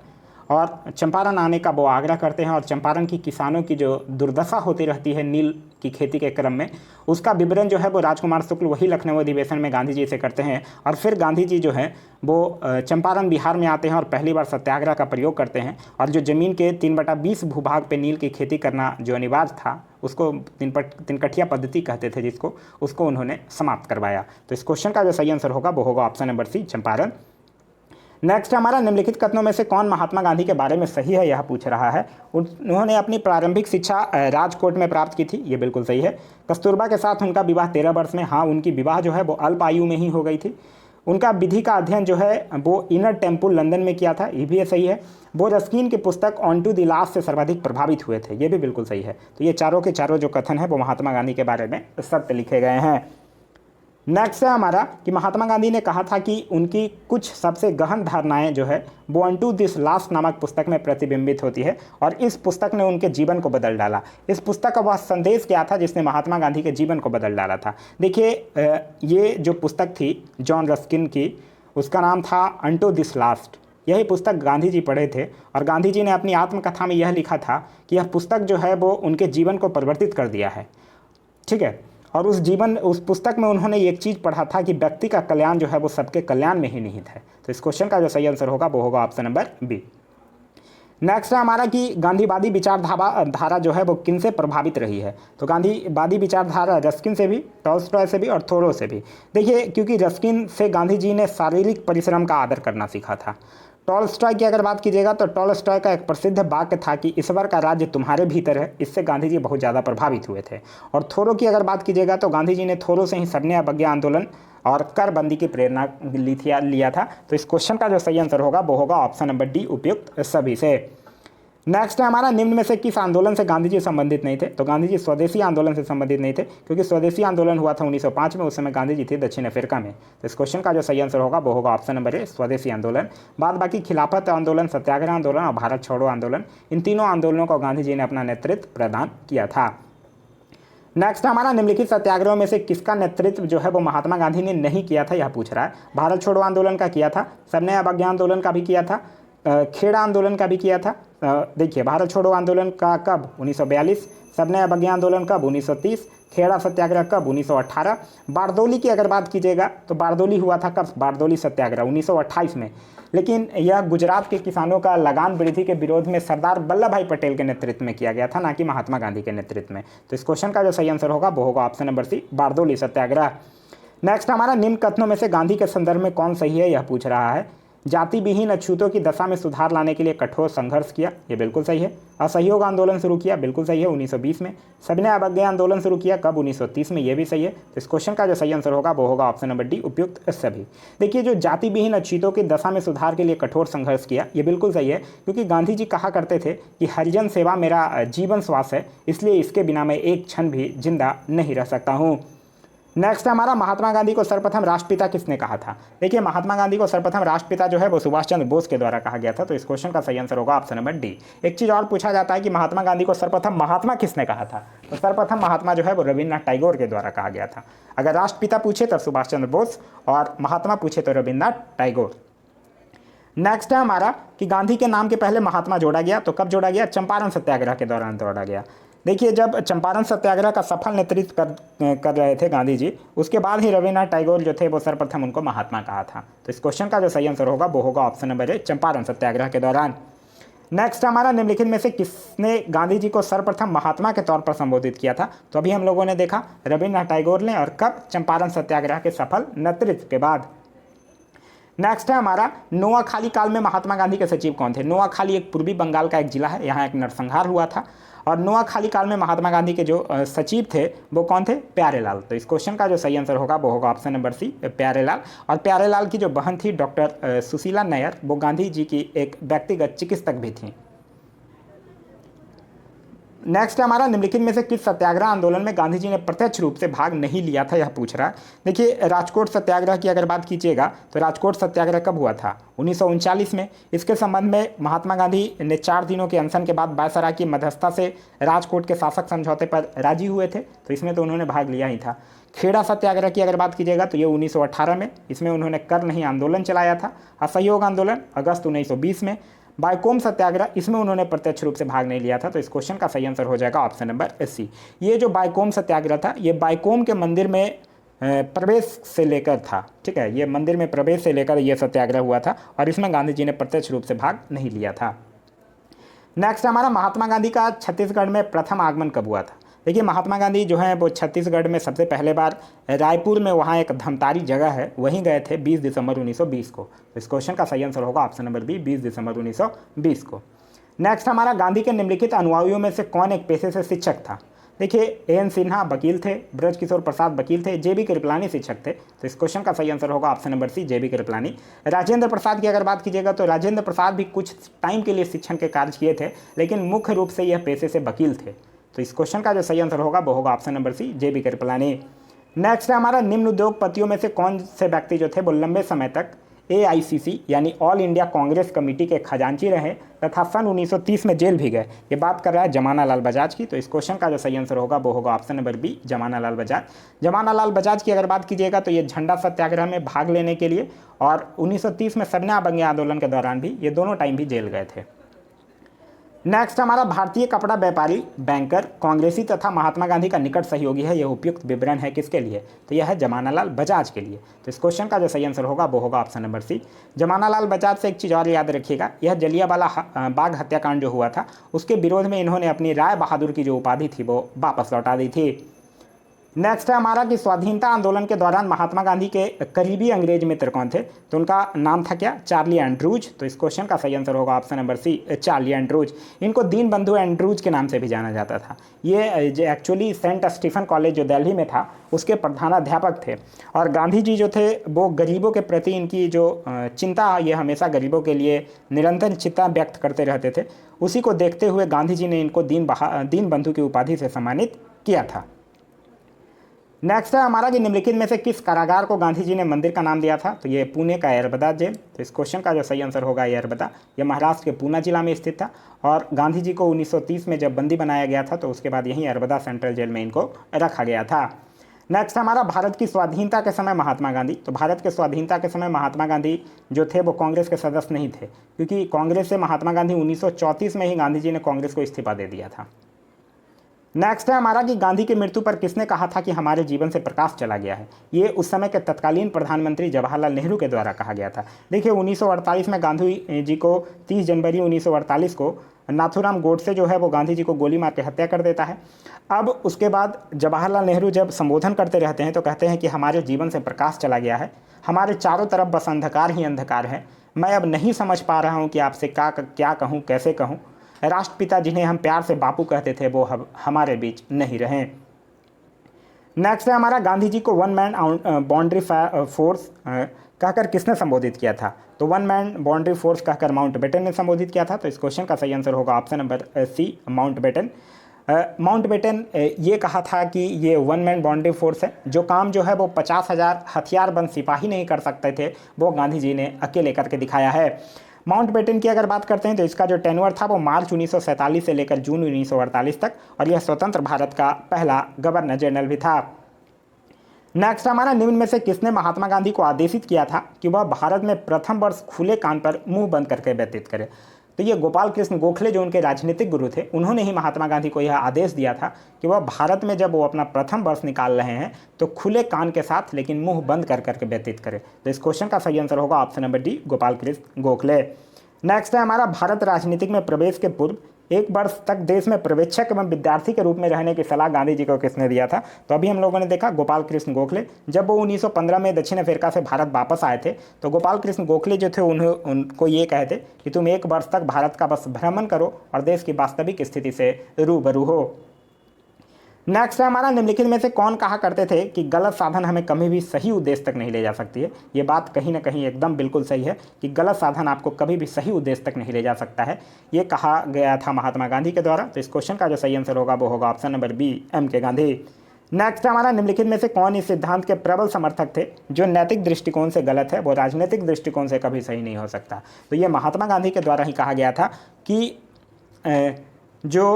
Speaker 1: और चंपारण आने का वो आग्रह करते हैं, और चंपारण की किसानों की जो दुर्दशा होती रहती है नील की खेती के क्रम में, उसका विवरण जो है वो राजकुमार शुक्ल वही लखनऊ अधिवेशन में गांधी जी से करते हैं। और फिर गांधी जी जो है वो चंपारण बिहार में आते हैं और पहली बार सत्याग्रह का प्रयोग करते हैं, और जो ज़मीन के 3/20 भूभाग पे नील की खेती करना जो अनिवार्य था उसको तिनकठिया पद्धति कहते थे जिसको, उसको उन्होंने समाप्त करवाया। तो इस क्वेश्चन का जो सही आंसर होगा वो होगा option number C, Champaran. Next हमारा, निम्नलिखित कथनों में से कौन महात्मा गांधी के बारे में सही है, यह पूछ रहा है। उन्होंने अपनी प्रारंभिक शिक्षा राजकोट में प्राप्त की थी, ये बिल्कुल सही है। कस्तूरबा के साथ उनका विवाह 13 वर्ष में, हाँ उनकी विवाह जो है वो अल्प आयु में ही हो गई थी। उनका विधि का अध्ययन जो है वो इनर टेम्पल लंदन में किया था, ये भी सही है। वो रस्किन की पुस्तक ऑन टू द लास्ट से सर्वाधिक प्रभावित हुए थे, ये भी बिल्कुल सही है। तो ये चारों के चारों जो कथन है वो महात्मा गांधी के बारे में सत्य लिखे गए हैं। नेक्स्ट है हमारा कि महात्मा गांधी ने कहा था कि उनकी कुछ सबसे गहन धारणाएं जो है वो ऑन टू दिस लास्ट नामक पुस्तक में प्रतिबिंबित होती है, और इस पुस्तक ने उनके जीवन को बदल डाला। इस पुस्तक का वह संदेश क्या था जिसने महात्मा गांधी के जीवन को बदल डाला था? देखिए, ये जो पुस्तक थी जॉन रस्किन की, उसका नाम था ऑन टू दिस लास्ट। यही पुस्तक गांधी जी पढ़े थे, और गांधी जी ने अपनी आत्मकथा में यह लिखा था कि यह पुस्तक जो है वो उनके जीवन को परिवर्तित कर दिया है। ठीक है, और उस पुस्तक में उन्होंने एक चीज़ पढ़ा था कि व्यक्ति का कल्याण जो है वो सबके कल्याण में ही निहित है। तो इस क्वेश्चन का जो सही आंसर होगा वो होगा ऑप्शन नंबर बी। नेक्स्ट है हमारा कि गांधीवादी विचारधारा जो है वो किन से प्रभावित रही है? तो गांधीवादी विचारधारा रस्किन से भी, टॉल्स्टॉय से भी और थोरो से भी। देखिए, क्योंकि रस्किन से गांधी जी ने शारीरिक परिश्रम का आदर करना सीखा था। टॉलस्टॉय की अगर बात कीजिएगा तो टॉलस्टॉय का एक प्रसिद्ध वाक्य था कि ईश्वर का राज्य तुम्हारे भीतर है। इससे गांधी जी बहुत ज़्यादा प्रभावित हुए थे। और थोरो की अगर बात कीजिएगा तो गांधी जी ने थोरो से ही सविनय अवज्ञा आंदोलन और करबंदी की प्रेरणा लिया था। तो इस क्वेश्चन का जो सही आंसर होगा वो होगा ऑप्शन नंबर डी, उपयुक्त सभी से। नेक्स्ट है हमारा, निम्न में से किस आंदोलन से गांधी जी संबंधित नहीं थे? तो गांधी जी स्वदेशी आंदोलन से संबंधित नहीं थे, क्योंकि स्वदेशी आंदोलन हुआ था 1905 में। उस समय गांधी जी थे दक्षिण अफ्रीका में। तो इस क्वेश्चन का जो सही आंसर होगा वो होगा ऑप्शन नंबर ए, स्वदेशी आंदोलन। बाद बाकी खिलाफत आंदोलन, सत्याग्रह आंदोलन और भारत छोड़ो आंदोलन, इन तीनों आंदोलनों को गांधी जी ने अपना नेतृत्व प्रदान किया था। नेक्स्ट हमारा, निम्नलिखित सत्याग्रहों में से किसका नेतृत्व जो है वो महात्मा गांधी ने नहीं किया था, यह पूछ रहा है। भारत छोड़ो आंदोलन का किया था, सविनय अवज्ञा आंदोलन का भी किया था, खेड़ा आंदोलन का भी किया था। देखिए, भारत छोड़ो आंदोलन का कब? 1942। सविनय अवज्ञा आंदोलन कब? 1930। खेड़ा सत्याग्रह कब? 1918। बारदोली की अगर बात कीजिएगा तो बारदोली हुआ था कब? बारदोली सत्याग्रह 1928 में। लेकिन यह गुजरात के किसानों का लगान वृद्धि के विरोध में सरदार वल्लभ भाई पटेल के नेतृत्व में किया गया था, ना कि महात्मा गांधी के नेतृत्व में। तो इस क्वेश्चन का जो सही आंसर होगा वो होगा ऑप्शन नंबर सी, बारदोली सत्याग्रह। नेक्स्ट हमारा, निम्न कथनों में से गांधी के संदर्भ में कौन सही है, यह पूछ रहा है। जाति विहीन अछूतों की दशा में सुधार लाने के लिए कठोर संघर्ष किया, ये बिल्कुल सही है। असहयोग आंदोलन शुरू किया, बिल्कुल सही है, 1920 में। सविनय अवज्ञा आंदोलन शुरू किया कब? 1930 में, ये भी सही है। तो इस क्वेश्चन का जो सही आंसर होगा वो होगा ऑप्शन नंबर डी, उपयुक्त सभी। देखिए, जो जाति विहीन अछूतों की दशा में सुधार के लिए कठोर संघर्ष किया, ये बिल्कुल सही है, क्योंकि गांधी जी कहा करते थे कि हरिजन सेवा मेरा जीवन श्वास है, इसलिए इसके बिना मैं एक क्षण भी जिंदा नहीं रह सकता हूँ। नेक्स्ट हमारा, महात्मा गांधी को सर्वप्रथम राष्ट्रपिता किसने कहा था? देखिए, महात्मा गांधी को सर्वप्रथम राष्ट्रपिता जो है वो सुभाष चंद्र बोस के द्वारा कहा गया था। तो इस क्वेश्चन का सही आंसर होगा ऑप्शन नंबर डी। एक चीज़ और पूछा जाता है कि महात्मा गांधी को सर्वप्रथम महात्मा किसने कहा था? तो सर्वप्रथम महात्मा जो है वो रविन्द्रनाथ टैगोर के द्वारा कहा गया था। अगर राष्ट्रपिता पूछे तो सुभाष चंद्र बोस और महात्मा पूछे तो रविन्द्रनाथ टैगोर। नेक्स्ट है हमारा कि गांधी के नाम के पहले महात्मा जोड़ा गया, तो कब जोड़ा गया? चंपारण सत्याग्रह के दौरान जोड़ा गया। देखिए, जब चंपारण सत्याग्रह का सफल नेतृत्व कर रहे थे गांधी जी, उसके बाद ही रविन्द्रनाथ टैगोर जो थे वो सर्वप्रथम उनको महात्मा कहा था। तो इस क्वेश्चन का जो सही आंसर होगा वो होगा ऑप्शन नंबर ए, चंपारण सत्याग्रह के दौरान। नेक्स्ट हमारा, निम्नलिखित में से किसने गांधी जी को सर्वप्रथम महात्मा के तौर पर संबोधित किया था? तो अभी हम लोगों ने देखा रविन्द्रनाथ टैगोर ने, और कब? चंपारण सत्याग्रह के सफल नेतृत्व के बाद। नेक्स्ट है हमारा, नोआखाली काल में महात्मा गांधी के सचिव कौन थे? नोआखाली एक पूर्वी बंगाल का एक जिला है, यहाँ एक नरसंहार हुआ था, और नोआखाली काल में महात्मा गांधी के जो सचिव थे वो कौन थे? प्यारेलाल। तो इस क्वेश्चन का जो सही आंसर होगा वो होगा ऑप्शन नंबर सी, प्यारेलाल। और प्यारेलाल की जो बहन थी डॉक्टर सुशीला नैयर, वो गांधी जी की एक व्यक्तिगत चिकित्सक भी थी। नेक्स्ट हमारा, निम्नलिखित में से किस सत्याग्रह आंदोलन में गांधी जी ने प्रत्यक्ष रूप से भाग नहीं लिया था, यह पूछ रहा है। देखिए, राजकोट सत्याग्रह की अगर बात कीजिएगा तो राजकोट सत्याग्रह कब हुआ था? 1939 में। इसके संबंध में महात्मा गांधी ने 4 दिनों के अनशन के बाद वायसराय की मध्यस्थता से राजकोट के शासक समझौते पर राजी हुए थे, तो इसमें तो उन्होंने भाग लिया ही था। खेड़ा सत्याग्रह की अगर बात कीजिएगा तो ये 1918 में, इसमें उन्होंने कर नहीं आंदोलन चलाया था। असहयोग आंदोलन अगस्त 1920 में। बायकोम सत्याग्रह, इसमें उन्होंने प्रत्यक्ष रूप से भाग नहीं लिया था। तो इस क्वेश्चन का सही आंसर हो जाएगा ऑप्शन नंबर सी। ये जो बायकोम सत्याग्रह था, ये बायकोम के मंदिर में प्रवेश से लेकर था, ठीक है, ये मंदिर में प्रवेश से लेकर ये सत्याग्रह हुआ था, और इसमें गांधी जी ने प्रत्यक्ष रूप से भाग नहीं लिया था। नेक्स्ट हमारा, महात्मा गांधी का छत्तीसगढ़ में प्रथम आगमन कब हुआ था? देखिए, महात्मा गांधी जो है वो छत्तीसगढ़ में सबसे पहले बार रायपुर में, वहाँ एक धमतारी जगह है, वहीं गए थे 20 दिसंबर 1920 को। तो इस क्वेश्चन का सही आंसर होगा ऑप्शन नंबर बी, 20 दिसंबर 1920 को। नेक्स्ट हमारा, गांधी के निम्नलिखित अनुयायियों में से कौन एक पेशे से शिक्षक था? देखिए, एन सिन्हा वकील थे, ब्रज किशोर प्रसाद वकील थे, जेबी कृपलानी शिक्षक थे। तो इस क्वेश्चन का सही आंसर होगा ऑप्शन नंबर सी, जेबी कृपलानी। राजेंद्र प्रसाद की अगर बात कीजिएगा तो राजेंद्र प्रसाद भी कुछ टाइम के लिए शिक्षण के कार्य किए थे, लेकिन मुख्य रूप से यह पेशे से वकील थे। तो इस क्वेश्चन का जो सही आंसर होगा वो होगा ऑप्शन नंबर सी, जेबी कृपलानी। नेक्स्ट है हमारा, निम्न उद्योगपतियों में से कौन से व्यक्ति जो थे वो लंबे समय तक AICC यानी ऑल इंडिया कांग्रेस कमेटी के खजांची रहे तथा सन 1930 में जेल भी गए? ये बात कर रहा है जमाना लाल बजाज की। तो इस क्वेश्चन का जो सही आंसर होगा वो होगा ऑप्शन नंबर बी, जमाना लाल बजाज। जमाना लाल बजाज की अगर बात कीजिएगा तो ये झंडा सत्याग्रह में भाग लेने के लिए और 1930 में सविनय अवज्ञा आंदोलन के दौरान भी, ये दोनों टाइम भी जेल गए थे। नेक्स्ट हमारा, भारतीय कपड़ा व्यापारी, बैंकर, कांग्रेसी तथा महात्मा गांधी का निकट सहयोगी है, यह उपयुक्त विवरण है किसके लिए? तो यह है जमाना लाल बजाज के लिए। तो इस क्वेश्चन का जो सही आंसर होगा वो होगा ऑप्शन नंबर सी। जमाना लाल बजाज से एक चीज़ और याद रखिएगा, यह जलियांवाला बाग हत्याकांड जो हुआ था उसके विरोध में इन्होंने अपनी राय बहादुर की जो उपाधि थी वो वापस लौटा दी थी। नेक्स्ट है हमारा कि स्वाधीनता आंदोलन के दौरान महात्मा गांधी के करीबी अंग्रेज मित्र कौन थे? तो उनका नाम था क्या? Charlie Andrews. तो इस क्वेश्चन का सही आंसर होगा option number C, Charlie Andrews. इनको दीन बंधु एंड्रूज के नाम से भी जाना जाता था। ये एक्चुअली सेंट स्टीफन कॉलेज जो दिल्ली में था उसके प्रधानाध्यापक थे। और गांधी जी जो थे वो गरीबों के प्रति इनकी जो चिंता, ये हमेशा गरीबों के लिए निरंतर चिंता व्यक्त करते रहते थे। उसी को देखते हुए गांधी जी ने इनको दीन बंधु की उपाधि से सम्मानित किया था। नेक्स्ट है हमारा कि निम्नलिखित में से किस कारागार को गांधी जी ने मंदिर का नाम दिया था? तो ये पुणे का यरबदा जेल। तो इस क्वेश्चन का जो सही आंसर होगा यरबदा, ये महाराष्ट्र के पूना जिला में स्थित था। और गांधी जी को 1930 में जब बंदी बनाया गया था तो उसके बाद यहीं यरबदा सेंट्रल जेल में इनको रखा गया था। नेक्स्ट हमारा भारत की स्वाधीनता के समय महात्मा गांधी। तो भारत के स्वाधीनता के समय महात्मा गांधी जो थे वो कांग्रेस के सदस्य नहीं थे, क्योंकि कांग्रेस से महात्मा गांधी 1934 में ही गांधी जी ने कांग्रेस को इस्तीफा दे दिया था। नेक्स्ट है हमारा कि गांधी की मृत्यु पर किसने कहा था कि हमारे जीवन से प्रकाश चला गया है? ये उस समय के तत्कालीन प्रधानमंत्री जवाहरलाल नेहरू के द्वारा कहा गया था। देखिए 1948 में गांधी जी को 30 जनवरी 1948 को नाथूराम गोडसे जो है वो गांधी जी को गोली मार के हत्या कर देता है। अब उसके बाद जवाहरलाल नेहरू जब संबोधन करते रहते हैं तो कहते हैं कि हमारे जीवन से प्रकाश चला गया है, हमारे चारों तरफ बस अंधकार ही अंधकार है, मैं अब नहीं समझ पा रहा हूँ कि आपसे क्या कहूँ, कैसे कहूँ। राष्ट्रपिता जिन्हें हम प्यार से बापू कहते थे वो हमारे बीच नहीं रहे। नेक्स्ट है हमारा गांधी जी को वन मैन बाउंड्री फोर्स कहकर किसने संबोधित किया था? तो वन मैन बाउंड्री फोर्स कहकर माउंटबेटन ने संबोधित किया था। तो इस क्वेश्चन का सही आंसर होगा option number C, Mountbatten. Mountbatten ये कहा था कि ये वन मैन बाउंड्री फोर्स है, जो काम जो है वो 50,000 हथियारबंद सिपाही नहीं कर सकते थे वो गांधी जी ने अकेले करके दिखाया है। माउंटबेटन की अगर बात करते हैं तो इसका जो टेन्योर था वो मार्च 1947 से लेकर जून 1948 तक, और यह स्वतंत्र भारत का पहला गवर्नर जनरल भी था। नेक्स्ट हमारा निम्न में से किसने महात्मा गांधी को आदेशित किया था कि वह भारत में प्रथम वर्ष खुले कान पर मुंह बंद करके व्यतीत करे? तो ये गोपाल कृष्ण गोखले जो उनके राजनीतिक गुरु थे, उन्होंने ही महात्मा गांधी को यह आदेश दिया था कि वह भारत में जब वो अपना प्रथम वर्ष निकाल रहे हैं तो खुले कान के साथ लेकिन मुंह बंद कर करके व्यतीत करें। तो इस क्वेश्चन का सही आंसर होगा option number D, Gopal Krishna Gokhale. Next है हमारा भारत राजनीतिक में प्रवेश के पूर्व 1 वर्ष तक देश में पर्यवेक्षक एवं विद्यार्थी के रूप में रहने की सलाह गांधी जी को किसने दिया था? तो अभी हम लोगों ने देखा गोपाल कृष्ण गोखले। जब वो 1915 में दक्षिण अफ्रीका से भारत वापस आए थे तो गोपाल कृष्ण गोखले जो थे उनको ये कहे थे कि तुम 1 वर्ष तक भारत का बस भ्रमण करो और देश की वास्तविक स्थिति से रूबरू हो। नेक्स्ट है हमारा निम्नलिखित में से कौन कहा करते थे कि गलत साधन हमें कभी भी सही उद्देश्य तक नहीं ले जा सकती है? ये बात कहीं ना कहीं एकदम बिल्कुल सही है कि गलत साधन आपको कभी भी सही उद्देश्य तक नहीं ले जा सकता है। ये कहा गया था महात्मा गांधी के द्वारा। तो इस क्वेश्चन का जो सही आंसर होगा वो होगा ऑप्शन नंबर बी, एम के गांधी। नेक्स्ट हमारा निम्नलिखित में से कौन इस सिद्धांत के प्रबल समर्थक थे जो नैतिक दृष्टिकोण से गलत है वो राजनीतिक दृष्टिकोण से कभी सही नहीं हो सकता? तो ये महात्मा गांधी के द्वारा ही कहा गया था कि जो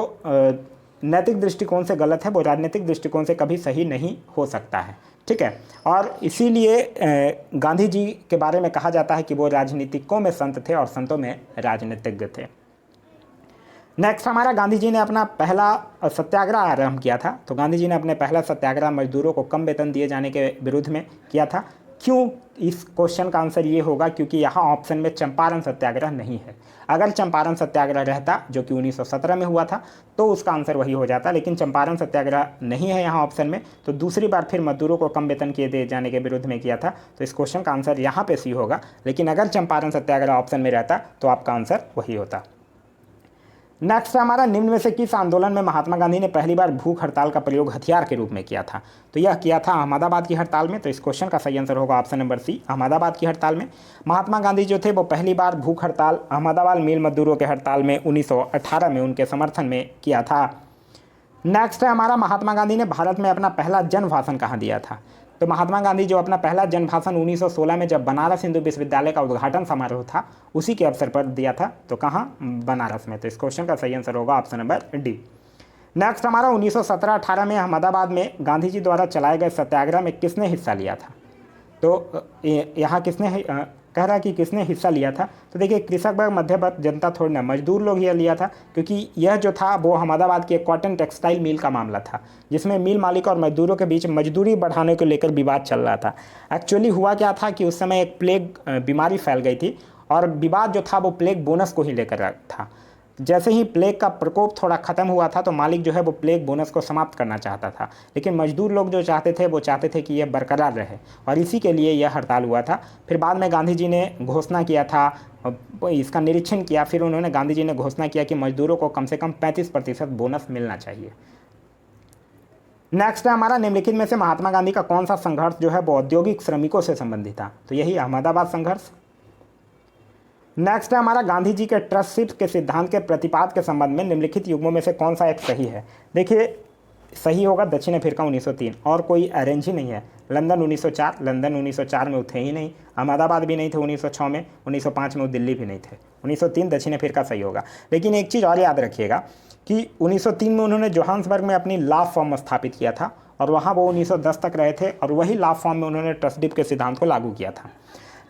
Speaker 1: नैतिक दृष्टिकोण से गलत है वो राजनीतिक दृष्टिकोण से कभी सही नहीं हो सकता है। ठीक है, और इसीलिए गांधी जी के बारे में कहा जाता है कि वो राजनीतिकों में संत थे और संतों में राजनीतिज्ञ थे। नेक्स्ट हमारा गांधी जी ने अपना पहला सत्याग्रह आरंभ किया था। तो गांधी जी ने अपने पहला सत्याग्रह मजदूरों को कम वेतन दिए जाने के विरुद्ध में किया था। क्यों? इस क्वेश्चन का आंसर ये होगा क्योंकि यहाँ ऑप्शन में चंपारण सत्याग्रह नहीं है। अगर चंपारण सत्याग्रह रहता जो कि 1917 में हुआ था तो उसका आंसर वही हो जाता, लेकिन चंपारण सत्याग्रह नहीं है यहाँ ऑप्शन में, तो दूसरी बार फिर मजदूरों को कम वेतन किए दिए जाने के विरुद्ध में किया था। तो इस क्वेश्चन का आंसर यहाँ पे सी होगा, लेकिन अगर चंपारण सत्याग्रह ऑप्शन में रहता तो आपका आंसर वही होता। नेक्स्ट हमारा निम्न में से किस आंदोलन में महात्मा गांधी ने पहली बार भूख हड़ताल का प्रयोग हथियार के रूप में किया था? तो यह किया था अहमदाबाद की हड़ताल में। तो इस क्वेश्चन का सही आंसर होगा ऑप्शन नंबर सी, अहमदाबाद की हड़ताल में। महात्मा गांधी जो थे वो पहली बार भूख हड़ताल अहमदाबाद मिल मजदूरों के हड़ताल में 1918 में उनके समर्थन में किया था। नेक्स्ट है हमारा महात्मा गांधी ने भारत में अपना पहला जन भाषण कहाँ दिया था? तो महात्मा गांधी जो अपना पहला जन भाषण 1916 में जब बनारस हिंदू विश्वविद्यालय का उद्घाटन समारोह था उसी के अवसर पर दिया था। तो कहाँ? बनारस में। तो इस क्वेश्चन का सही आंसर होगा ऑप्शन नंबर डी। नेक्स्ट हमारा 1917-18 में अहमदाबाद में गांधी जी द्वारा चलाए गए सत्याग्रह में किसने हिस्सा लिया था? तो यहाँ किसने कह रहा है कि किसने हिस्सा लिया था? तो देखिए कृषक वर्ग, मध्य वर्ग, जनता थोड़ी ना, मजदूर लोग यह लिया था, क्योंकि यह जो था वो अहमदाबाद की एक कॉटन टेक्सटाइल मिल का मामला था जिसमें मिल मालिक और मजदूरों के बीच मजदूरी बढ़ाने को लेकर विवाद चल रहा था। एक्चुअली हुआ क्या था कि उस समय एक प्लेग बीमारी फैल गई थी और विवाद जो था वो प्लेग बोनस को ही लेकर था। जैसे ही प्लेग का प्रकोप थोड़ा ख़त्म हुआ था तो मालिक जो है वो प्लेग बोनस को समाप्त करना चाहता था, लेकिन मजदूर लोग जो चाहते थे वो चाहते थे कि यह बरकरार रहे और इसी के लिए यह हड़ताल हुआ था। फिर बाद में गांधी जी ने घोषणा किया था, इसका निरीक्षण किया, फिर उन्होंने गांधी जी ने घोषणा किया कि मजदूरों को कम से कम 35% बोनस मिलना चाहिए। नेक्स्ट है हमारा, निम्नलिखित में से महात्मा गांधी का कौन सा संघर्ष जो है वो औद्योगिक श्रमिकों से संबंधित था? तो यही अहमदाबाद संघर्ष। नेक्स्ट है हमारा, गांधी जी के ट्रस्टशिप के सिद्धांत के प्रतिपाद के संबंध में निम्नलिखित युग्मों में से कौन सा एक सही है? देखिए सही होगा दक्षिण अफ्रीका 1903, और कोई अरेंज ही नहीं है। लंदन 1904, लंदन 1904 में वो थे ही नहीं। अहमदाबाद भी नहीं थे 1906 में, 1905 में वो दिल्ली भी नहीं थे। 1903 दक्षिण अफ्रीका सही होगा। लेकिन एक चीज़ और याद रखिएगा कि 1903 में उन्होंने जोहान्सबर्ग में अपनी लॉ फर्म स्थापित किया था और वहाँ वो 1910 तक रहे थे और वही लॉ फर्म में उन्होंने ट्रस्टशिप के सिद्धांत को लागू किया था।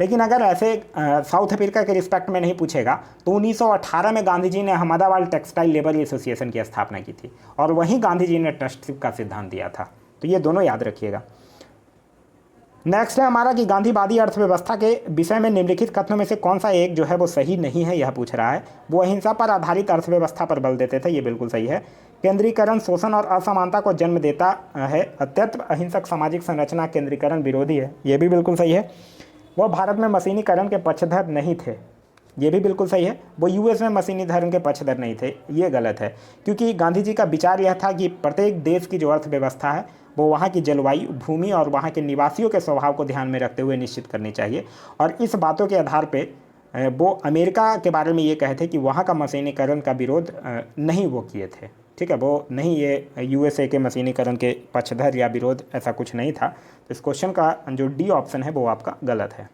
Speaker 1: लेकिन अगर ऐसे साउथ अफ्रीका के रिस्पेक्ट में नहीं पूछेगा तो 1918 में गांधी जी ने अहमदाबाद टेक्सटाइल लेबर एसोसिएशन की स्थापना की थी और वहीं गांधी जी ने ट्रस्टशिप का सिद्धांत दिया था। तो ये दोनों याद रखिएगा। नेक्स्ट है हमारा कि गांधीवादी अर्थव्यवस्था के विषय में निम्नलिखित कथनों में से कौन सा एक जो है वो सही नहीं है, यह पूछ रहा है। वो अहिंसा पर आधारित अर्थव्यवस्था पर बल देते थे, ये बिल्कुल सही है। केंद्रीकरण शोषण और असमानता को जन्म देता है। अत्यंत अहिंसक सामाजिक संरचना केंद्रीकरण विरोधी है, ये भी बिल्कुल सही है। वह भारत में मशीनीकरण के पक्षधर नहीं थे, ये भी बिल्कुल सही है। वो यूएस में मशीनीकरण के पक्षधर नहीं थे, ये गलत है, क्योंकि गांधी जी का विचार यह था कि प्रत्येक देश की जो अर्थव्यवस्था है वो वहाँ की जलवायु, भूमि और वहाँ के निवासियों के स्वभाव को ध्यान में रखते हुए निश्चित करनी चाहिए। और इस बातों के आधार पर वो अमेरिका के बारे में ये कहे थे कि वहाँ का मशीनीकरण का विरोध नहीं वो किए थे, ठीक है। वो नहीं ये यूएसए के मशीनीकरण के पक्षधर या विरोध ऐसा कुछ नहीं था। तो इस क्वेश्चन का जो डी ऑप्शन है वो आपका गलत है।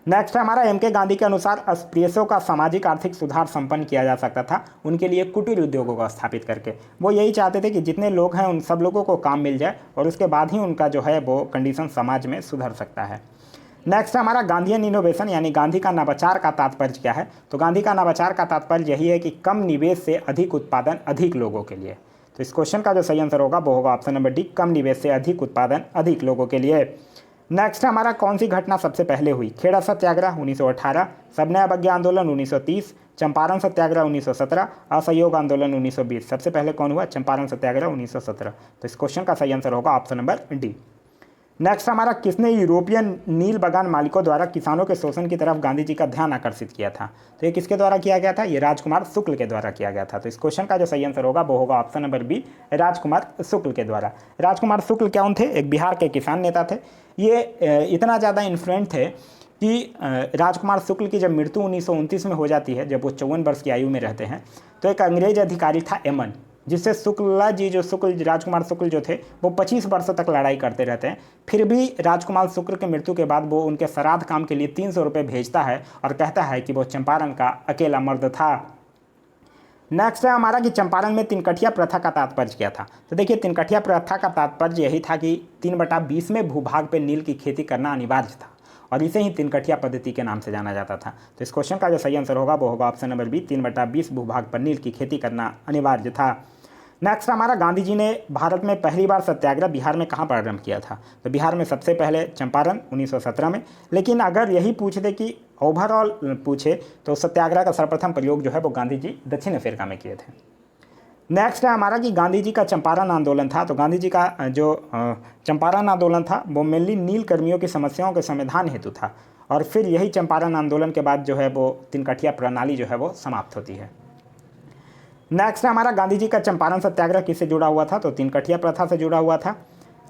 Speaker 1: नेक्स्ट है हमारा, एम.के. गांधी के अनुसार अस्पृश्यों का सामाजिक आर्थिक सुधार संपन्न किया जा सकता था उनके लिए कुटीर उद्योगों को स्थापित करके। वो यही चाहते थे कि जितने लोग हैं उन सब लोगों को काम मिल जाए और उसके बाद ही उनका जो है वो कंडीशन समाज में सुधर सकता है। नेक्स्ट हमारा, गांधीयन इनोवेशन यानी गांधी का नवाचार का तात्पर्य क्या है? तो गांधी का नवाचार का तात्पर्य यही है कि कम निवेश से अधिक उत्पादन अधिक लोगों के लिए। तो इस क्वेश्चन का जो सही आंसर होगा वो होगा ऑप्शन नंबर डी, कम निवेश से अधिक उत्पादन अधिक लोगों के लिए। नेक्स्ट हमारा, कौन सी घटना सबसे पहले हुई? खेड़ा सत्याग्रह 1918, सबने अवज्ञा आंदोलन 1930, चंपारण सत्याग्रह 1917, असहयोग आंदोलन 1920। सबसे पहले कौन हुआ? चंपारण सत्याग्रह 1917। तो इस क्वेश्चन का सही आंसर होगा ऑप्शन नंबर डी। नेक्स्ट हमारा, किसने यूरोपियन नील बागान मालिकों द्वारा किसानों के शोषण की तरफ गांधी जी का ध्यान आकर्षित किया था? तो ये किसके द्वारा किया गया था? ये राजकुमार शुक्ल के द्वारा किया गया था। तो इस क्वेश्चन का जो सही आंसर होगा वो होगा ऑप्शन नंबर बी, राजकुमार शुक्ल के द्वारा। राजकुमार शुक्ल कौन थे? एक बिहार के किसान नेता थे। ये इतना ज़्यादा इन्फ्लुएंट थे कि राजकुमार शुक्ल की जब मृत्यु 1929 में हो जाती है, जब वो 54 वर्ष की आयु में रहते हैं, तो एक अंग्रेज अधिकारी था एमन, जिससे शुक्ला जी जो राजकुमार शुक्ल जो थे वो 25 वर्षों तक लड़ाई करते रहते हैं। फिर भी राजकुमार शुक्ल की मृत्यु के बाद वो उनके श्राद्ध काम के लिए 300 रुपये भेजता है और कहता है कि वो चंपारण का अकेला मर्द था। नेक्स्ट है हमारा कि चंपारण में तिनकठिया प्रथा का तात्पर्य क्या था? तो देखिए, तिनकठिया प्रथा का तात्पर्य यही था कि 3/20 में भूभाग पर नील की खेती करना अनिवार्य था और इसे ही तिनकठिया पद्धति के नाम से जाना जाता था। तो इस क्वेश्चन का जो सही आंसर होगा वो होगा ऑप्शन नंबर बी, 3/20 भूभाग पर नील की खेती करना अनिवार्य था। नेक्स्ट हमारा, गांधी जी ने भारत में पहली बार सत्याग्रह बिहार में कहाँ प्रारंभ किया था? तो बिहार में सबसे पहले चंपारण 1917 में। लेकिन अगर यही पूछ दे कि ओवरऑल पूछे तो सत्याग्रह का सर्वप्रथम प्रयोग जो है वो गांधी जी दक्षिण अफ्रीका में किए थे। नेक्स्ट है हमारा कि गांधी जी का चंपारण आंदोलन था। तो गांधी जी का जो चंपारण आंदोलन था वो मेनली नील कर्मियों की समस्याओं के समाधान हेतु था और फिर यही चंपारण आंदोलन के बाद जो है वो तिनकठिया प्रणाली जो है वो समाप्त होती है। नेक्स्ट हमारा, गांधी जी का चंपारण सत्याग्रह किससे जुड़ा हुआ था? तो तिनकठिया प्रथा से जुड़ा हुआ था।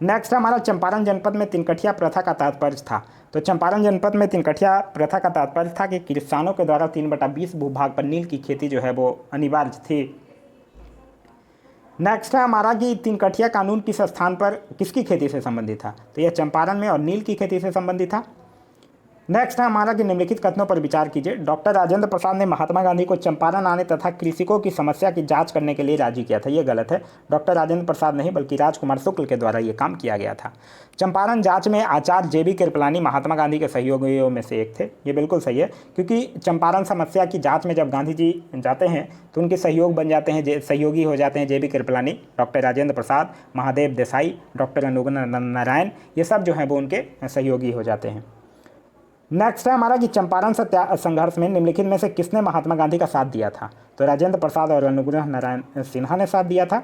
Speaker 1: नेक्स्ट हमारा, चंपारण जनपद में तिनकठिया प्रथा का तात्पर्य था। तो चंपारण जनपद में तिनकठिया प्रथा का तात्पर्य था कि किसानों के द्वारा 3/20 भूभाग पर नील की खेती जो है वो अनिवार्य थी। नेक्स्ट है हमारा कि तिनकठिया कानून किस स्थान पर किसकी खेती से संबंधित था? तो यह चंपारण में और नील की खेती से संबंधित था। नेक्स्ट है हमारा कि निम्नलिखित कथनों पर विचार कीजिए। डॉक्टर राजेंद्र प्रसाद ने महात्मा गांधी को चंपारण आने तथा कृषकों की समस्या की जांच करने के लिए राजी किया था, ये गलत है। डॉक्टर राजेंद्र प्रसाद नहीं बल्कि राजकुमार शुक्ल के द्वारा ये काम किया गया था। चंपारण जांच में आचार्य जे.बी. कृपलानी महात्मा गांधी के सहयोगियों में से एक थे, ये बिल्कुल सही है, क्योंकि चंपारण समस्या की जाँच में जब गांधी जी जाते हैं तो उनके सहयोग बन जाते हैं, सहयोगी हो जाते हैं JB. Kripalani, doctor Rajendra Prasad, Mahadev Desai, doctor Anugrah Narayan, ये सब जो हैं वो उनके सहयोगी हो जाते हैं। नेक्स्ट है हमारा कि चंपारण संघर्ष में निम्नलिखित में से किसने महात्मा गांधी का साथ दिया था? तो राजेंद्र प्रसाद और अनुग्रह नारायण सिन्हा ने साथ दिया था।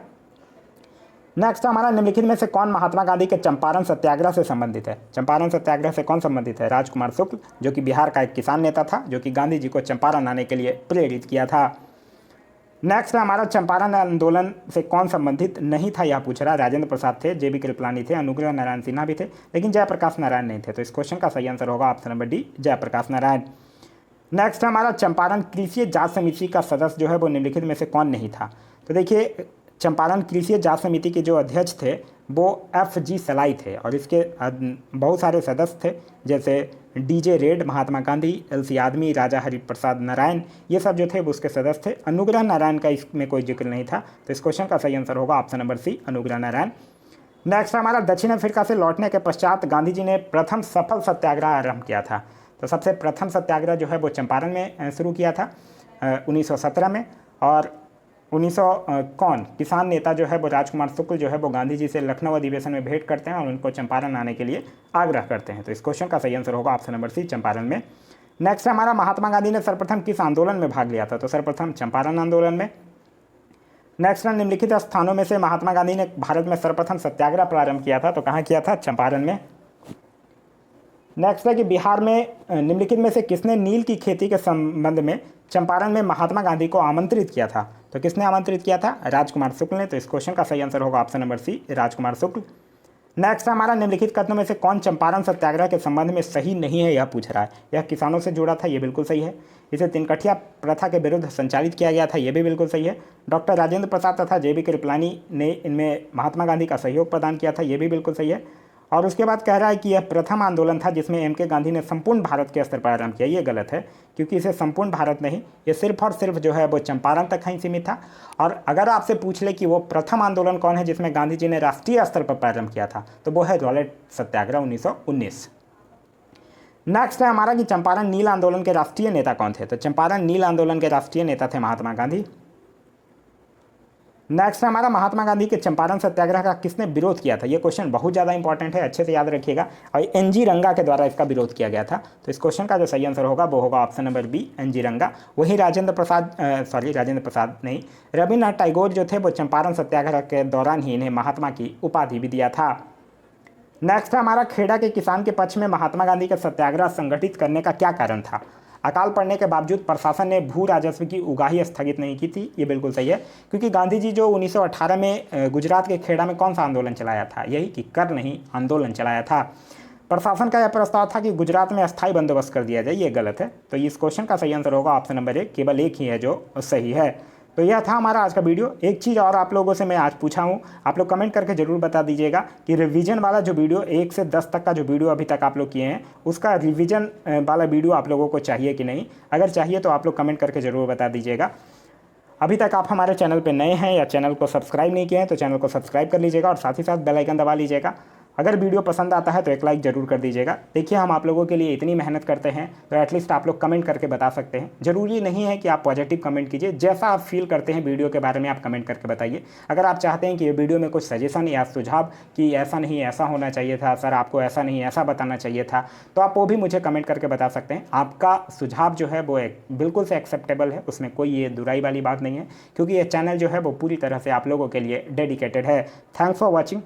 Speaker 1: नेक्स्ट हमारा निम्नलिखित में से कौन महात्मा गांधी के चंपारण सत्याग्रह से संबंधित है? चंपारण सत्याग्रह से कौन संबंधित है? राजकुमार शुक्ल, जो कि बिहार का एक किसान नेता था, जो कि गांधी जी को चंपारण आने के लिए प्रेरित किया था। नेक्स्ट हमारा चंपारण आंदोलन से कौन संबंधित नहीं था, यह पूछ रहा है। राजेंद्र प्रसाद थे, जेबी कृपलानी थे, अनुग्रह नारायण सिन्हा भी थे, लेकिन जयप्रकाश नारायण नहीं थे। तो इस क्वेश्चन का सही आंसर होगा option number D, Jayaprakash Narayan. Next हमारा चंपारण कृषि जांच समिति का सदस्य जो है वो निम्नलिखित में से कौन नहीं था? तो देखिए, चंपारण कृषि जांच समिति के जो अध्यक्ष थे वो FG सलाई थे, और इसके बहुत सारे सदस्य थे, जैसे DJ red, Mahatma Gandhi, LC आदमी, राजा हरिप्रसाद नारायण, ये सब जो थे वो उसके सदस्य थे। अनुग्रह नारायण का इसमें कोई जिक्र नहीं था। तो इस क्वेश्चन का सही आंसर होगा ऑप्शन नंबर सी, अनुग्रह नारायण। नेक्स्ट हमारा दक्षिण अफ्रीका से लौटने के पश्चात गांधी जी ने प्रथम सफल सत्याग्रह आरंभ किया था। तो सबसे प्रथम सत्याग्रह जो है वो चंपारण में शुरू किया था 1917 में। और कौन किसान नेता जो है वो राजकुमार शुक्ल जो है वो गांधी जी से लखनऊ अधिवेशन में भेंट करते हैं और उनको चंपारण आने के लिए आग्रह करते हैं। तो इस क्वेश्चन का सही आंसर होगा ऑप्शन नंबर सी, चंपारण में। नेक्स्ट हमारा महात्मा गांधी ने सर्वप्रथम किस आंदोलन में भाग लिया था? तो सर्वप्रथम चंपारण आंदोलन में। नेक्स्ट निम्नलिखित स्थानों में से महात्मा गांधी ने भारत में सर्वप्रथम सत्याग्रह प्रारंभ किया था? तो कहाँ किया था? चंपारण में। नेक्स्ट है कि बिहार में निम्नलिखित में से किसने नील की खेती के संबंध में चंपारण में महात्मा गांधी को आमंत्रित किया था? तो किसने आमंत्रित किया था? राजकुमार शुक्ल ने। तो इस क्वेश्चन का सही आंसर होगा ऑप्शन नंबर सी, राजकुमार शुक्ल। नेक्स्ट हमारा निम्नलिखित कथनों में से कौन चंपारण सत्याग्रह के संबंध में सही नहीं है, यह पूछ रहा है। यह किसानों से जुड़ा था, ये बिल्कुल सही है। इसे तिनकठिया प्रथा के विरुद्ध संचालित किया गया था, ये भी बिल्कुल सही है। डॉक्टर राजेंद्र प्रसाद तथा जेबी कृपलानी ने इनमें महात्मा गांधी का सहयोग प्रदान किया था, ये भी बिल्कुल सही है। और उसके बाद कह रहा है कि यह प्रथम आंदोलन था जिसमें MK गांधी ने संपूर्ण भारत के स्तर पर आरंभ किया। ये गलत है, क्योंकि इसे संपूर्ण भारत नहीं, ये सिर्फ और सिर्फ जो है वो चंपारण तक ही सीमित था। और अगर आपसे पूछ ले कि वो प्रथम आंदोलन कौन है जिसमें गांधी जी ने राष्ट्रीय स्तर पर प्रारंभ किया था, तो वो है रॉलेट सत्याग्रह 1919। नेक्स्ट है हमारा कि चंपारण नील आंदोलन के राष्ट्रीय नेता कौन थे? तो चंपारण नील आंदोलन के राष्ट्रीय नेता थे महात्मा गांधी। नेक्स्ट हमारा महात्मा गांधी के चंपारण सत्याग्रह का किसने विरोध किया था? ये क्वेश्चन बहुत ज़्यादा इंपॉर्टेंट है, अच्छे से याद रखिएगा। और NG रंगा के द्वारा इसका विरोध किया गया था। तो इस क्वेश्चन का जो सही आंसर होगा वो होगा ऑप्शन नंबर बी, NG रंगा। वही राजेंद्र प्रसाद नहीं, रविन्द्रनाथ टैगोर जो थे वो चंपारण सत्याग्रह के दौरान ही इन्हें महात्मा की उपाधि भी दिया था। नेक्स्ट हमारा खेड़ा के किसान के पक्ष में महात्मा गांधी का सत्याग्रह संगठित करने का क्या कारण था? अकाल पड़ने के बावजूद प्रशासन ने भू राजस्व की उगाही स्थगित नहीं की थी, ये बिल्कुल सही है। क्योंकि गांधी जी जो 1918 में गुजरात के खेड़ा में कौन सा आंदोलन चलाया था? यही कि कर नहीं आंदोलन चलाया था। प्रशासन का यह प्रस्ताव था कि गुजरात में अस्थायी बंदोबस्त कर दिया जाए, ये गलत है। तो इस क्वेश्चन का सही आंसर होगा ऑप्शन नंबर ए, केवल एक ही है जो सही है। तो यह था हमारा आज का वीडियो। एक चीज़ और आप लोगों से मैं आज पूछा हूँ, आप लोग कमेंट करके ज़रूर बता दीजिएगा कि रिवीजन वाला जो वीडियो 1 से 10 तक का जो वीडियो अभी तक आप लोग किए हैं, उसका रिवीजन वाला वीडियो आप लोगों को चाहिए कि नहीं। अगर चाहिए तो आप लोग कमेंट करके ज़रूर बता दीजिएगा। अभी तक आप हमारे चैनल पर नए हैं या चैनल को सब्सक्राइब नहीं किए हैं तो चैनल को सब्सक्राइब कर लीजिएगा और साथ ही साथ बेल आइकन दबा लीजिएगा। अगर वीडियो पसंद आता है तो एक लाइक ज़रूर कर दीजिएगा। देखिए, हम आप लोगों के लिए इतनी मेहनत करते हैं तो एटलीस्ट आप लोग कमेंट करके बता सकते हैं। ज़रूरी नहीं है कि आप पॉजिटिव कमेंट कीजिए, जैसा आप फील करते हैं वीडियो के बारे में आप कमेंट करके बताइए। अगर आप चाहते हैं कि वीडियो में कुछ सजेशन या सुझाव कि ऐसा नहीं ऐसा होना चाहिए था, सर आपको ऐसा नहीं ऐसा बताना चाहिए था, तो आप वो भी मुझे कमेंट करके बता सकते हैं। आपका सुझाव जो है वो बिल्कुल से एक्सेप्टेबल है, उसमें कोई ये दुराई वाली बात नहीं है, क्योंकि ये चैनल जो है वो पूरी तरह से आप लोगों के लिए डेडिकेटेड है। Thanks for watching.